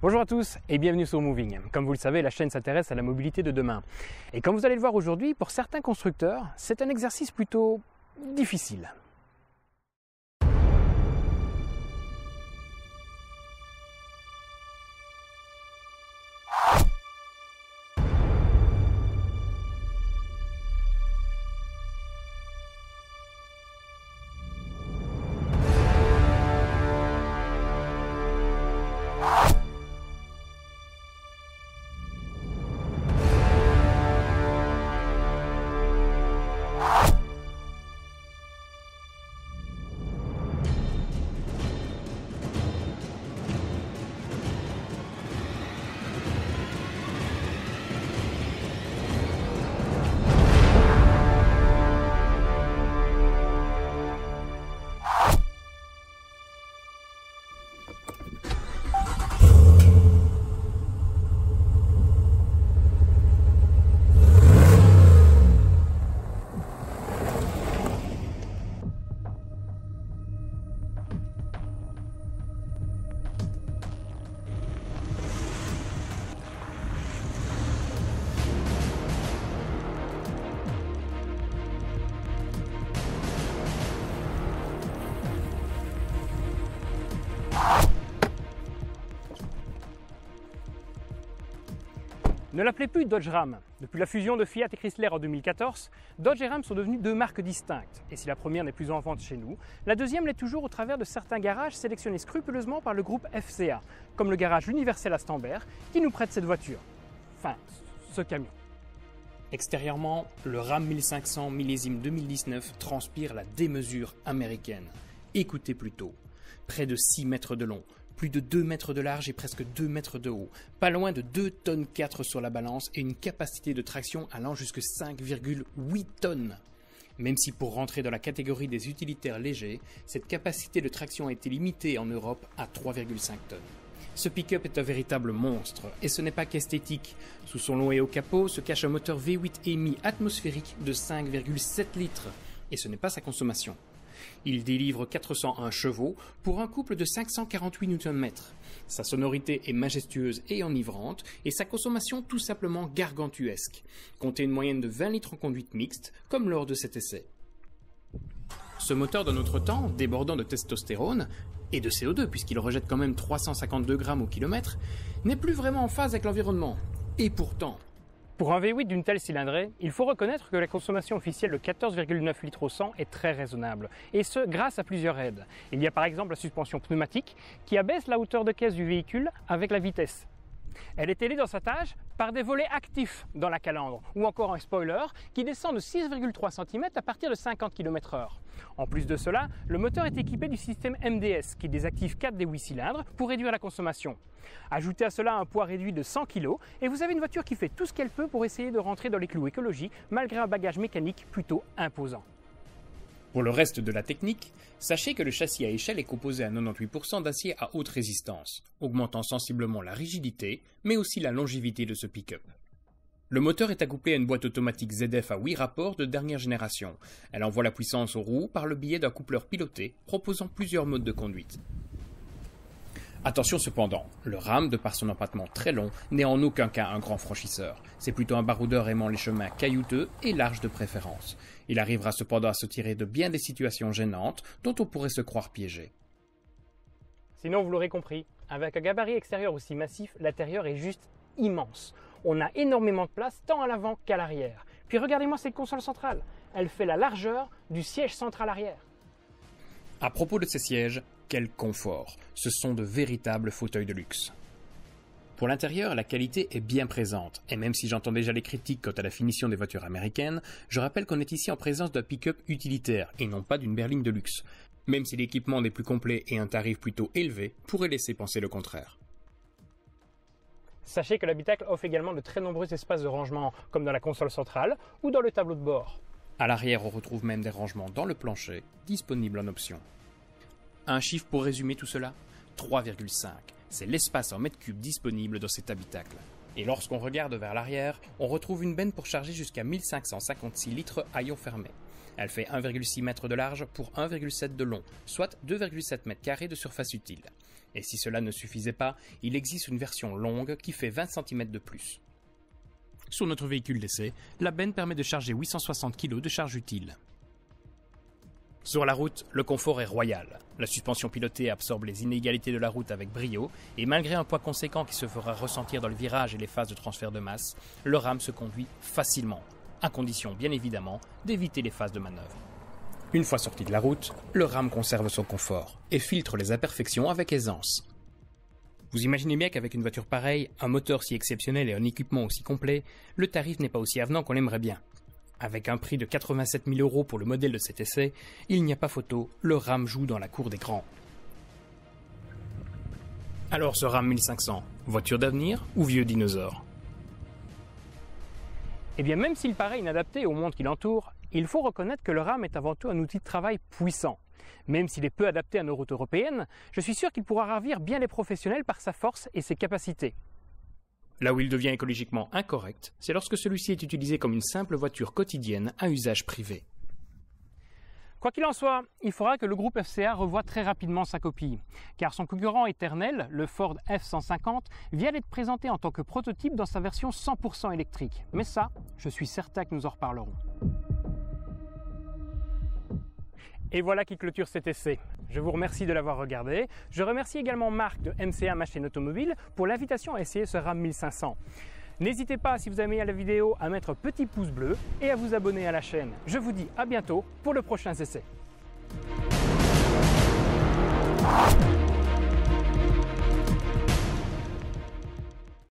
Bonjour à tous et bienvenue sur Moving. Comme vous le savez, la chaîne s'intéresse à la mobilité de demain. Et comme vous allez le voir aujourd'hui, pour certains constructeurs, c'est un exercice plutôt difficile. Ne l'appelez plus Dodge Ram. Depuis la fusion de Fiat et Chrysler en 2014, Dodge et Ram sont devenus deux marques distinctes. Et si la première n'est plus en vente chez nous, la deuxième l'est toujours au travers de certains garages sélectionnés scrupuleusement par le groupe FCA, comme le garage L'Universel à Stambert, qui nous prête cette voiture. Enfin, ce camion. Extérieurement, le Ram 1500 millésime 2019 transpire la démesure américaine. Écoutez plutôt, près de 6 mètres de long, plus de 2 mètres de large et presque 2 mètres de haut, pas loin de 2 tonnes 4 sur la balance et une capacité de traction allant jusqu'à 5,8 tonnes. Même si pour rentrer dans la catégorie des utilitaires légers, cette capacité de traction a été limitée en Europe à 3,5 tonnes. Ce pick-up est un véritable monstre, et ce n'est pas qu'esthétique. Sous son long et haut capot se cache un moteur V8 EMI atmosphérique de 5,7 litres, et ce n'est pas sa consommation. Il délivre 401 chevaux pour un couple de 548 Nm. Sa sonorité est majestueuse et enivrante et sa consommation tout simplement gargantuesque. Comptez une moyenne de 20 litres en conduite mixte, comme lors de cet essai. Ce moteur d'un autre temps, débordant de testostérone et de CO2 puisqu'il rejette quand même 352 grammes au kilomètre, n'est plus vraiment en phase avec l'environnement. Et pourtant... Pour un V8 d'une telle cylindrée, il faut reconnaître que la consommation officielle de 14,9 litres au 100 est très raisonnable, et ce grâce à plusieurs aides. Il y a par exemple la suspension pneumatique qui abaisse la hauteur de caisse du véhicule avec la vitesse. Elle est aidée dans sa tâche par des volets actifs dans la calandre, ou encore un spoiler qui descend de 6,3 cm à partir de 50 km/h. En plus de cela, le moteur est équipé du système MDS qui désactive 4 des 8 cylindres pour réduire la consommation. Ajoutez à cela un poids réduit de 100 kg et vous avez une voiture qui fait tout ce qu'elle peut pour essayer de rentrer dans les clous écologie malgré un bagage mécanique plutôt imposant. Pour le reste de la technique, sachez que le châssis à échelle est composé à 98% d'acier à haute résistance, augmentant sensiblement la rigidité, mais aussi la longévité de ce pick-up. Le moteur est accouplé à une boîte automatique ZF à 8 rapports de dernière génération. Elle envoie la puissance aux roues par le biais d'un coupleur piloté, proposant plusieurs modes de conduite. Attention cependant, le Ram, de par son empattement très long, n'est en aucun cas un grand franchisseur. C'est plutôt un baroudeur aimant les chemins caillouteux et larges de préférence. Il arrivera cependant à se tirer de bien des situations gênantes dont on pourrait se croire piégé. Sinon, vous l'aurez compris, avec un gabarit extérieur aussi massif, l'intérieur est juste immense. On a énormément de place tant à l'avant qu'à l'arrière. Puis regardez-moi cette console centrale, elle fait la largeur du siège central arrière. À propos de ces sièges, quel confort! Ce sont de véritables fauteuils de luxe. Pour l'intérieur, la qualité est bien présente, et même si j'entends déjà les critiques quant à la finition des voitures américaines, je rappelle qu'on est ici en présence d'un pick-up utilitaire, et non pas d'une berline de luxe, même si l'équipement n'est plus complet et un tarif plutôt élevé pourrait laisser penser le contraire. Sachez que l'habitacle offre également de très nombreux espaces de rangement, comme dans la console centrale ou dans le tableau de bord. À l'arrière, on retrouve même des rangements dans le plancher, disponibles en option. Un chiffre pour résumer tout cela ? 3,5. C'est l'espace en mètres cubes disponible dans cet habitacle. Et lorsqu'on regarde vers l'arrière, on retrouve une benne pour charger jusqu'à 1556 litres à ion fermé. Elle fait 1,6 m de large pour 1,7 de long, soit 2,7 m² de surface utile. Et si cela ne suffisait pas, il existe une version longue qui fait 20 cm de plus. Sur notre véhicule d'essai, la benne permet de charger 860 kg de charge utile. Sur la route, le confort est royal. La suspension pilotée absorbe les inégalités de la route avec brio et malgré un poids conséquent qui se fera ressentir dans le virage et les phases de transfert de masse, le RAM se conduit facilement, à condition bien évidemment d'éviter les phases de manœuvre. Une fois sorti de la route, le RAM conserve son confort et filtre les imperfections avec aisance. Vous imaginez bien qu'avec une voiture pareille, un moteur si exceptionnel et un équipement aussi complet, le tarif n'est pas aussi avenant qu'on l'aimerait bien. Avec un prix de 87 000 € pour le modèle de cet essai, il n'y a pas photo, le RAM joue dans la cour des grands. Alors ce RAM 1500, voiture d'avenir ou vieux dinosaure? Eh bien même s'il paraît inadapté au monde qui l'entoure, il faut reconnaître que le RAM est avant tout un outil de travail puissant. Même s'il est peu adapté à nos routes européennes, je suis sûr qu'il pourra ravir bien les professionnels par sa force et ses capacités. Là où il devient écologiquement incorrect, c'est lorsque celui-ci est utilisé comme une simple voiture quotidienne à usage privé. Quoi qu'il en soit, il faudra que le groupe FCA revoie très rapidement sa copie, car son concurrent éternel, le Ford F-150, vient d'être présenté en tant que prototype dans sa version 100% électrique. Mais ça, je suis certain que nous en reparlerons. Et voilà qui clôture cet essai. Je vous remercie de l'avoir regardé. Je remercie également Marc de MCA Ma Chaîne Automobile pour l'invitation à essayer ce RAM 1500. N'hésitez pas, si vous avez aimé la vidéo, à mettre petit pouce bleu et à vous abonner à la chaîne. Je vous dis à bientôt pour le prochain essai.